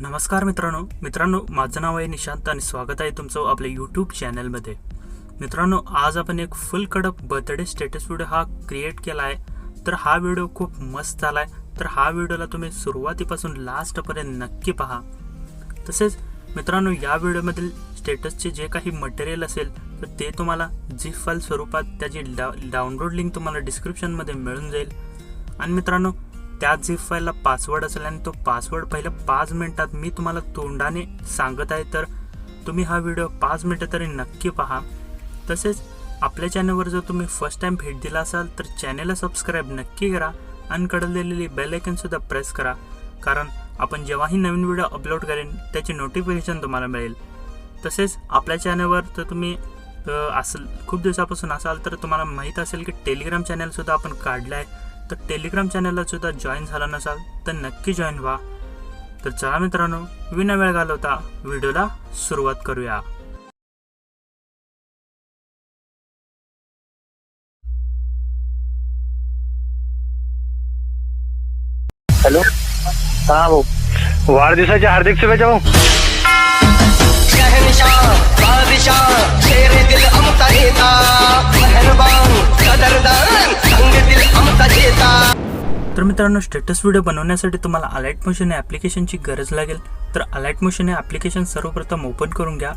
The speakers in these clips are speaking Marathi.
नमस्कार मित्रांनो माझं नाव आहे निशांत आणि स्वागत आहे तुमचं आपल्या यूट्यूब चॅनलमध्ये। मित्रांनो, आज आपण एक फुल कडक बर्थडे स्टेटस व्हिडिओ हा क्रिएट केला आहे। तर हा व्हिडिओ खूप मस्त झालाय। तर हा व्हिडिओला तुम्ही सुरुवातीपासून लास्टपर्यंत नक्की पहा। तसेच मित्रांनो, या व्हिडिओमधील स्टेटसचे जे काही मटेरियल असेल तर ते तुम्हाला झिप फाईल स्वरूपात त्याची डाउनलोड लिंक तुम्हाला डिस्क्रिप्शनमध्ये मिळून जाईल। आणि मित्रांनो, त्या झिप फाईलला पासवर्ड असेल आणि तो पासवर्ड पहिल्या 5 मिनिटात मी तुम्हाला तोंडाने सांगत आहे। तर तुम्ही हा व्हिडिओ 5 मिनिटं तरी नक्की पहा। तसेच आपल्या चॅनलवर जर तुम्ही फर्स्ट टाइम भेट दिला असाल तर चॅनलला सबस्क्राईब नक्की करा आणि कडे दिलेली बेल आयकॉन सुद्धा प्रेस करा, कारण आपण जेव्हाही नवीन व्हिडिओ अपलोड करेन त्याची नोटिफिकेशन तुम्हाला मिळेल। तसेच आपल्या चॅनलवर तर तुम्ही खूप दिवसापासून असाल तर तुम्हाला माहीत असेल की टेलिग्राम चॅनल सुद्धा आपण काढला आहे। तर टेलिग्राम चॅनलला सुद्धा जॉईन झाला नसाल तर नक्की जॉईन व्हा। तर चला मित्रांनो, विना वेळ घालवता व्हिडिओला सुरुवात करूया। हॅलो, हा भाऊ, वाढदिवसाच्या हार्दिक शुभेच्छा भाऊ। तर मित्रांनो, स्टेटस व्हिडिओ बनवण्यासाठी तुम्हाला अलाइट मोशन या ॲप्लिकेशनची गरज लागेल। तर अलाइट मोशन हे ॲप्लिकेशन सर्वप्रथम ओपन करून घ्या।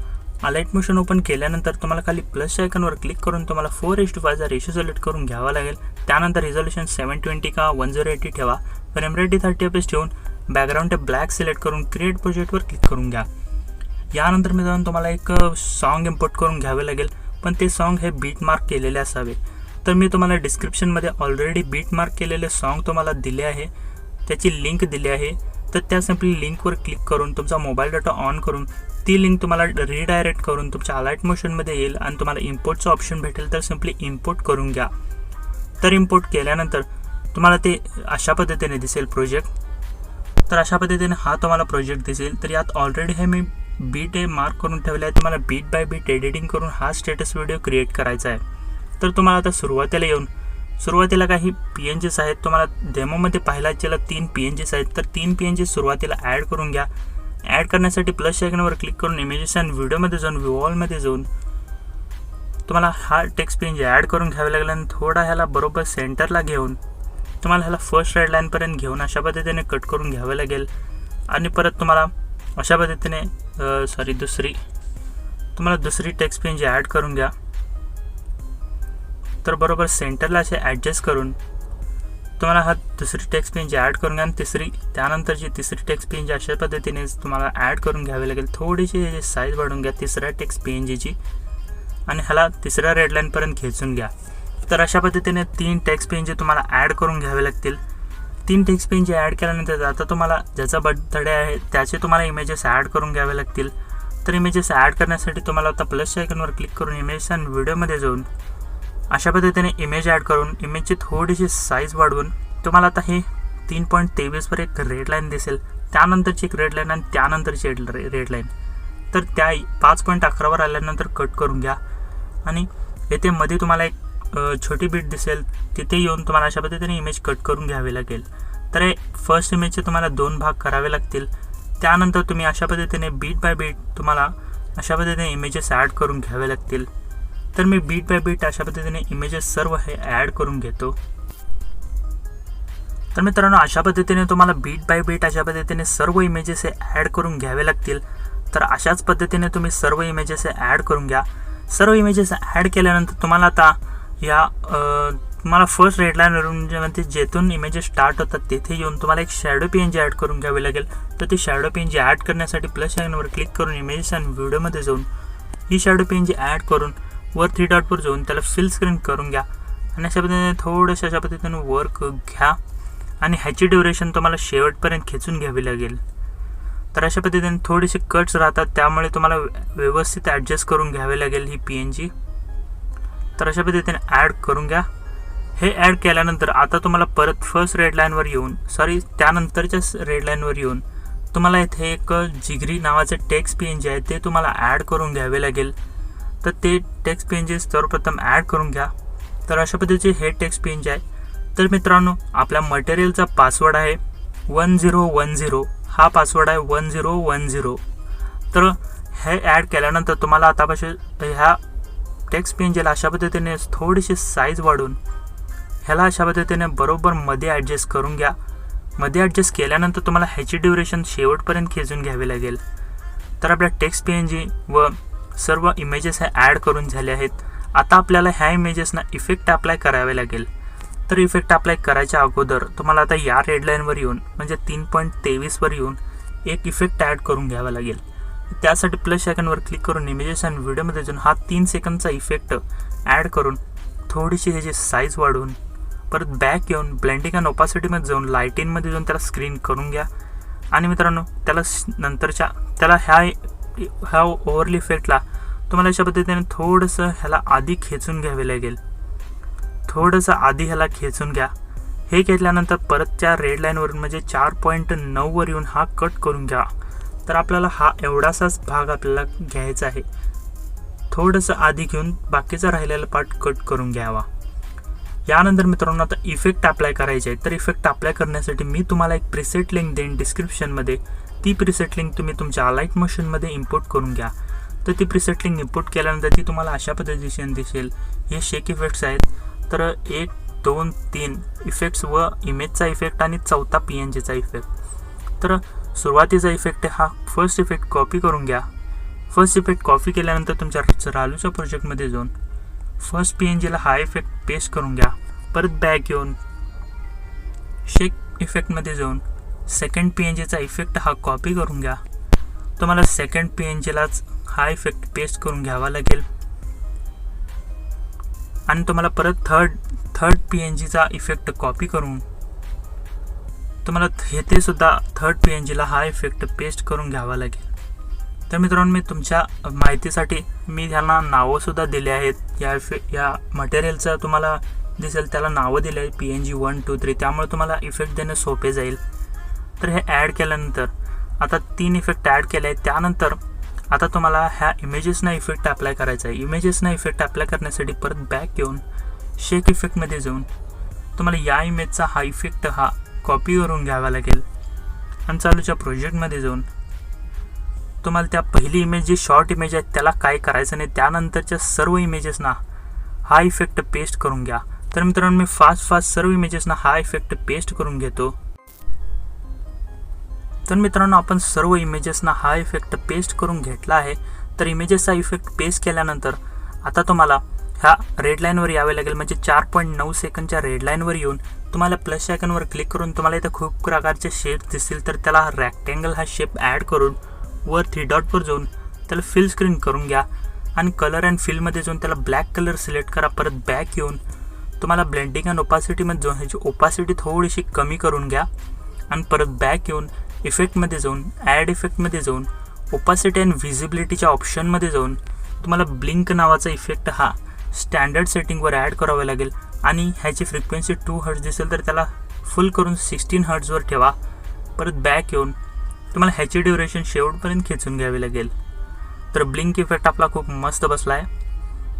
अलाइट मोशन ओपन केल्यानंतर तुम्हाला खाली प्लस आयकॉनवर क्लिक करून तुम्हाला 4:5 चा रेशो सिलेक्ट करून घ्यावा लागेल। त्यानंतर रिझोल्यूशन 720 का 1080 ठेवा। फ्रेम रेट 30 fps ठेवून बॅकग्राऊंड ते ब्लॅक सिलेक्ट करून क्रिएट प्रोजेक्टवर क्लिक करून घ्या। यानंतर मित्रांनो, तुम्हाला एक सॉन्ग इम्पोर्ट करून घ्यावे लागेल, पण ते सॉन्ग हे बीट मार्क केलेले असावे। तर मी तुम्हाला डिस्क्रिप्शनमध्ये ऑलरेडी बीट मार्क केलेले सॉन्ग तुम्हाला दिले आहे, त्याची लिंक दिली आहे। तर त्या सिम्पली लिंकवर क्लिक करून तुमचा मोबाईल डाटा ऑन करून ती लिंक तुम्हाला रिडायरेक्ट करून तुमच्या अलाइट मोशनमध्ये येईल आणि तुम्हाला इम्पोर्टचा ऑप्शन भेटेल। तर सिम्पली इम्पोर्ट करून घ्या। तर इम्पोर्ट केल्यानंतर तुम्हाला ते अशा पद्धतीने दिसेल प्रोजेक्ट। तर अशा पद्धतीने हा तुम्हाला प्रोजेक्ट दिसेल। तर यात ऑलरेडी हे मी बीट मार्क करून ठेवले आहे। तुम्हाला बीट बाय बीट एडिटिंग करून हा स्टेटस व्हिडिओ क्रिएट करायचा आहे। तर तुम्हाला आता सुरुवातीला काही PNGs आहेत। तुम्हाला डेमोमध्ये पाहिला ज्याला 3 PNGs आहेत। तर 3 PNGs सुरुवातीला ॲड करून घ्या। ॲड करण्यासाठी प्लस आयकॉनवर क्लिक करून इमेजेस अँड व्हिडिओमध्ये जाऊन व्हॉलमध्ये जाऊन तुम्हाला हा टेक्स्ट PNG ॲड करून घ्यावे लागेल आणि थोडा ह्याला बरोबर सेंटरला घेऊन तुम्हाला ह्याला फर्स्ट रेड लाईनपर्यंत घेऊन अशा पद्धतीने कट करून घ्यावे लागेल। आणि परत तुम्हाला अशा पद्धतीने दुसरी टेक्स्ट PNG ॲड करून घ्या। तर बरोबर सेंटरला असे ॲडजस्ट करून तुम्हाला हा दुसरी टेक्स्ट PNG ॲड करून घ्या आणि त्यानंतरची तिसरी टेक्स्ट PNG अशा पद्धतीने तुम्हाला ॲड करून घ्यावी लागेल। थोडीशी साईज वाढवून घ्या तिसऱ्या टेक्स्ट PNGची आणि ह्याला तिसऱ्या रेड लाईनपर्यंत खेचून घ्या। तर अशा पद्धतीने 3 टेक्स्ट PNG तुम्हाला ॲड करून घ्यावे लागतील। 3 टेक्स्ट PNG ॲड केल्यानंतर आता तुम्हाला ज्याचा बर्थडे आहे त्याचे तुम्हाला इमेजेस ॲड करून घ्यावे लागतील। तर इमेजेस ॲड करण्यासाठी तुम्हाला आता प्लस आयकॉनवर क्लिक करून इमेज आणि व्हिडिओमध्ये जाऊन अशा पद्धतीने इमेज ॲड करून इमेजची थोडीशी साईज वाढवून तुम्हाला आता हे 3.23 वर एक रेड लाईन दिसेल। त्यानंतरची एक रेड लाईन आणि त्यानंतरची रेड लाईन। तर त्या 5.11 वर आल्यानंतर कट करून घ्या आणि येथे मध्ये तुम्हाला एक छोटी बीट दिसेल, तिथे येऊन तुम्हाला अशा पद्धतीने इमेज कट करून घ्यावी लागेल। तर हे फर्स्ट इमेजचे तुम्हाला 2 भाग करावे लागतील। त्यानंतर तुम्ही अशा पद्धतीने बीट बाय बीट तुम्हाला अशा पद्धतीने इमेजेस ॲड करून घ्यावे लागतील। तर मी बीट बाय बीट अशा पद्धतीने इमेजेस सर्व हे ॲड करून घेतो। तर मित्रांनो, अशा पद्धतीने तुम्हाला बीट बाय बीट अशा पद्धतीने सर्व इमेजेस हे ॲड करून घ्यावे लागतील। तर अशाच पद्धतीने तुम्ही सर्व इमेजेस हे ॲड करून घ्या। सर्व इमेजेस ॲड केल्यानंतर तुम्हाला आता तुम्हाला फर्स्ट रेड लाईनवरून जेथून इमेजेस स्टार्ट होतात तिथे येऊन तुम्हाला एक शॅडो PNG ॲड करून घ्यावी लागेल। तर ती शॅडो PNG ॲड करण्यासाठी प्लस आयकॉनवर क्लिक करून इमेजेस आणि व्हिडिओमध्ये जाऊन ही शॅडो PNG ॲड करून वर 3 डॉटवर जाऊन त्याला फिल स्क्रीन करून घ्या आणि अशा पद्धतीने थोडंसं अशा पद्धतीने वर्क घ्या आणि ह्याची ड्युरेशन तुम्हाला शेवटपर्यंत खेचून घ्यावी लागेल। तर अशा पद्धतीने थोडीशी कट्स राहतात, त्यामुळे तुम्हाला व्यवस्थित ॲडजस्ट करून घ्यावे लागेल ही PNG। तर अशा पद्धतीने ॲड करून घ्या। हे ॲड केल्यानंतर आता तुम्हाला परत फर्स्ट रेड लाईनवर येऊन त्यानंतरच्याच रेड लाईनवर येऊन तुम्हाला इथे एक जिगरी नावाचे टेक्स्ट PNG आहे ते तुम्हाला ॲड करून घ्यावे लागेल। तर ते टेक्स्ट PNG सर्वप्रथम ॲड करून घ्या। तर अशा पद्धतीचे हे टेक्स्ट PNG आहे। तर मित्रांनो, आपल्या मटेरियलचा पासवर्ड आहे 1010 हा पासवर्ड आहे 1010. तर हे ॲड केल्यानंतर तुम्हाला आतापासून ह्या टेक्स्ट PNGला अशा पद्धतीने थोडीशी साईज वाढवून ह्याला अशा पद्धतीने बरोबर मध्ये ॲडजस्ट करून घ्या. मध्ये ॲडजस्ट केल्यानंतर तुम्हाला ह्याची ड्युरेशन शेवटपर्यंत खेचून घ्यावी लागेल. तर आपल्या टेक्स्ट PNG व सर्व इमेजेस हे ॲड करून झाले आहेत. आता आपल्याला ह्या इमेजेसना इफेक्ट अप्लाय करावे लागेल. तर इफेक्ट अप्लाय करायच्या अगोदर तुम्हाला आता या रेड लाईनवर येऊन म्हणजे 3.23 वर येऊन एक इफेक्ट ॲड करून घ्यावा लागेल. त्यासाठी प्लस आयकॉनवर क्लिक करून इमेजेस आणि व्हिडिओमध्ये जाऊन हा 3 सेकंदचा इफेक्ट ॲड करून थोडीशी ह्याची साईज वाढवून परत बॅक येऊन ब्लेंडिंग अँड ओपासिटीमध्ये जाऊन लाईटिंगमध्ये जाऊन त्याला स्क्रीन करून घ्या. आणि मित्रांनो त्याला नंतरच्या त्याला ह्या ओव्हरली इफेक्टला तुम्हाला अशा पद्धतीने थोडंसं ह्याला आधी खेचून घ्यावे लागेल. थोडंसं आधी ह्याला खेचून घ्या. हे घेतल्यानंतर परत त्या रेड लाईनवरून म्हणजे 4.9 वर येऊन हा कट करून घ्या. तर आपल्याला हा एवढासाच भाग आपल्याला घ्यायचा आहे. थोडंसं आधी घेऊन बाकीचा राहिलेला पार्ट कट करून घ्यावा. यानंतर मित्रांनो आता इफेक्ट अप्लाय करायचे आहे. तर इफेक्ट अप्लाय करण्यासाठी मी तुम्हाला एक प्रिसेट लिंक देईन डिस्क्रिप्शनमध्ये. ती प्रिसेट लिंक तुम्ही तुमच्या अलाइट मोशनमध्ये इम्पोर्ट करून घ्या. तर ती प्रिसेट लिंक इम्पोर्ट केल्यानंतर ती तुम्हाला अशा पद्धतीने दिसेल. हे शेक इफेक्ट्स आहेत. तर 1, 2, 3 इफेक्ट्स व इमेजचा इफेक्ट आणि चौथा PNGचा इफेक्ट. तर सुरुवातीचा इफेक्ट हा फर्स्ट इफेक्ट कॉपी करून घ्या. फर्स्ट इफेक्ट कॉपी केल्यानंतर तुमच्या चालूच्या प्रोजेक्टमध्ये जाऊन फर्स्ट PNGला हा इफेक्ट पेस्ट करून घ्या. परत बॅक येऊन शेक इफेक्टमध्ये जाऊन सेकंड PNGचा इफेक्ट हा कॉपी करून घ्या. तुम्हाला सेकंड PNGलाच हा इफेक्ट पेस्ट करून घ्यावा लागेल. आणि तुम्हाला परत थर्ड PNGचा इफेक्ट कॉपी करून तुम्हाला ते सुद्धा थर्ड PNGला हा इफेक्ट पेस्ट करून घ्यावा लागेल. तर मित्रांनो मी तुमच्या माहितीसाठी मी ह्यांना नावंसुद्धा दिले आहेत. या मटेरियलचं तुम्हाला दिसेल त्याला नावं दिले आहेत PNG 1, 2, 3. त्यामुळे तुम्हाला इफेक्ट देणं सोपे जाईल. तर हे ॲड केल्यानंतर आता 3 इफेक्ट ॲड केले आहेत. त्यानंतर आता तुम्हाला ह्या इमेजेसना इफेक्ट अप्लाय करायचा आहे. इमेजेसना इफेक्ट अप्लाय करण्यासाठी परत बॅक येऊन शेक इफेक्टमध्ये जाऊन तुम्हाला या इमेजचा हा इफेक्ट हा कॉपी करून घ्यावा लागेल. आणि चालूच्या प्रोजेक्टमध्ये जाऊन तुम्हाला त्या पहिली इमेज जी शॉर्ट इमेज आहे त्याला काय करायचं नाही. त्यानंतरच्या सर्व इमेजेसना हा इफेक्ट पेस्ट करून घ्या. तर मित्रांनो मी फास्ट सर्व इमेजेसना हा इफेक्ट पेस्ट करून घेतो. तर मित्रांनो आपण सर्व इमेजेसना हा इफेक्ट पेस्ट करून घेतला आहे. तर इमेजेसचा इफेक्ट पेस्ट केल्यानंतर आता तुम्हाला ह्या रेड लाईनवर यावे लागेल. म्हणजे 4.9 सेकंदच्या रेड लाईनवर येऊन तुम्हाला प्लस आयकॉनवर क्लिक करून तुम्हाला इथं खूप प्रकारचे शेप्स दिसतील. तर त्याला रेक्टँगल हा शेप ॲड करून वर 3 डॉटवर जाऊन त्याला फिल स्क्रीन करून घ्या. आणि कलर अँड फिलमध्ये जाऊन त्याला ब्लॅक कलर सिलेक्ट करा. परत बॅक येऊन तुम्हाला ब्लेंडिंग अँड ओपासिटीमध्ये जाऊन ह्याची ओपासिटी थोडीशी कमी करून घ्या. आणि परत बॅक येऊन इफेक्टमध्ये जाऊन ॲड इफेक्टमध्ये जाऊन ओपासिटी अँड व्हिजिबिलिटीच्या ऑप्शनमध्ये जाऊन तुम्हाला ब्लिंक नावाचा इफेक्ट हा स्टँडर्ड सेटिंगवर ॲड करावा लागेल. आणि ह्याची फ्रिक्वेन्सी 2 हर्ट्ज दिसेल तर त्याला फुल करून 16 हर्ट्जवर ठेवा. परत बॅक येऊन तुम्हाला ह्याची ड्युरेशन शेवटपर्यंत खेचून घ्यावी लागेल. तर ब्लिंक इफेक्ट आपला खूप मस्त बसला आहे.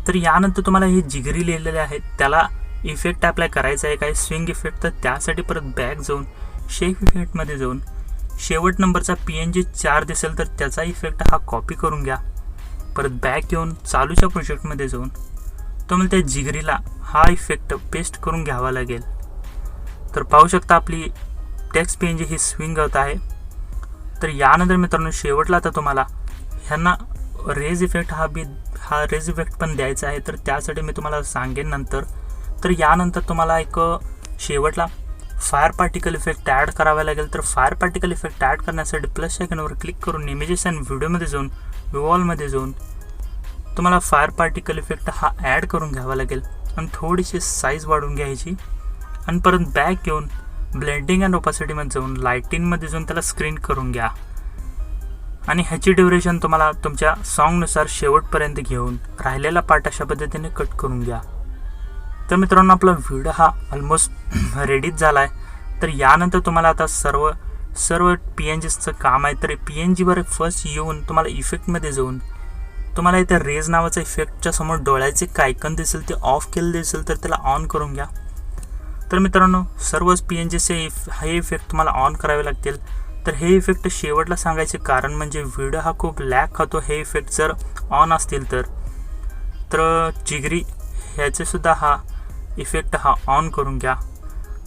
तर यानंतर तुम्हाला हे जिगरी लिहिलेले आहेत त्याला इफेक्ट अप्लाय करायचा आहे. काय स्विंग इफेक्ट. तर त्यासाठी परत बॅक जाऊन शेक इफेक्टमध्ये जाऊन शेवट नंबरचा PNG 4 दिसेल तर त्याचा इफेक्ट हा कॉपी करून घ्या. परत बॅक येऊन चालूच्या प्रोजेक्टमध्ये जाऊन तुम्हाला त्या जिगरीला हा इफेक्ट पेस्ट करून घ्यावा लागेल. तर पाहू शकता आपली टेक्स्ट PNG ही स्विंग होत आहे. तर यानंतर मित्रांनो शेवटला आता तुम्हाला ह्यांना रेज इफेक्ट हा रेज इफेक्ट पण द्यायचा आहे. तर त्यासाठी मी तुम्हाला सांगेन नंतर. तर यानंतर तुम्हाला एक शेवटला फायर पार्टिकल इफेक्ट ॲड करावा लागेल. तर फायर पार्टिकल इफेक्ट ॲड करण्यासाठी प्लस आयकॉनवर क्लिक करून इमेजेस अँड व्हिडिओमध्ये जाऊन विवॉलमध्ये जाऊन तुम्हाला फायर पार्टिकल इफेक्ट हा ॲड करून घ्यावा लागेल. आणि थोडीशी साईज वाढवून घ्यायची. आणि परत बॅक येऊन ब्लेंडिंग अँड ओपासिटीमध्ये जाऊन लाईटिंगमध्ये जाऊन त्याला स्क्रीन करून घ्या. आणि ह्याची ड्युरेशन तुम्हाला तुमच्या सॉन्गनुसार शेवटपर्यंत घेऊन राहिलेला पार्ट अशा पद्धतीने कट करून घ्या. तर मित्रांनो आपला व्हिडिओ हा ऑलमोस्ट रेडीच झाला आहे. तर यानंतर तुम्हाला आता सर्व PNGचं काम आहे. तर PNGवर फर्स्ट येऊन तुम्हाला इफेक्टमध्ये जाऊन तुम्हाला इथे रेज नावाचा इफेक्टच्या समोर डोळ्याचे आयकॉन दिसेल ते ऑफ केलं दिसेल तर त्याला ऑन करून घ्या. तर मित्रांनो सर्वच PNGचे हे इफेक्ट तुम्हाला ऑन करावे लागतील. तर हे इफेक्ट शेवटला सांगायचे कारण म्हणजे व्हिडिओ हा खूप लॅग खातो हे इफेक्ट जर ऑन असतील तर जिगरी ह्याचेसुद्धा हा इफेक्ट हा ऑन करून घ्या.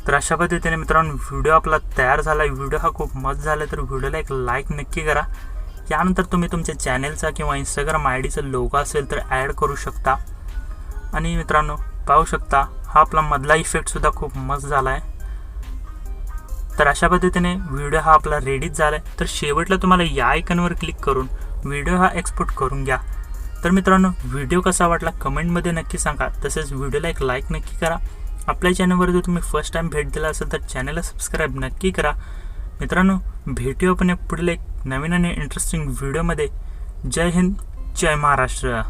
तर अशा पद्धतीने मित्रांनो व्हिडिओ आपला तयार झाला आहे. व्हिडिओ हा खूप मस्त झाला आहे तर व्हिडिओला एक लाईक नक्की करा. यानंतर तुम्ही तुमच्या चॅनेलचा किंवा इंस्टाग्राम ID चा लोगो असेल तर ॲड करू शकता. आणि मित्रांनो पाहू शकता हा आपला मधला इफेक्टसुद्धा खूप मस्त झाला आहे. तर अशा पद्धतीने व्हिडिओ हा आपला रेडीच झाला आहे. तर शेवटला तुम्हाला या आयकॉनवर क्लिक करून व्हिडिओ हा एक्सपोर्ट करून घ्या. तर मित्रांनो व्हिडिओ कसा वाटला कमेंटमध्ये नक्की सांगा. तसेच व्हिडिओला एक लाईक नक्की करा. आपल्या चॅनलवर जर तुम्ही फर्स्ट टाइम भेट दिला असेल तर चॅनलला सबस्क्राईब नक्की करा. मित्रांनो भेटूया आपण पुढील एक नवीन आणि इंटरेस्टिंग व्हिडिओमध्ये. जय हिंद, जय महाराष्ट्र.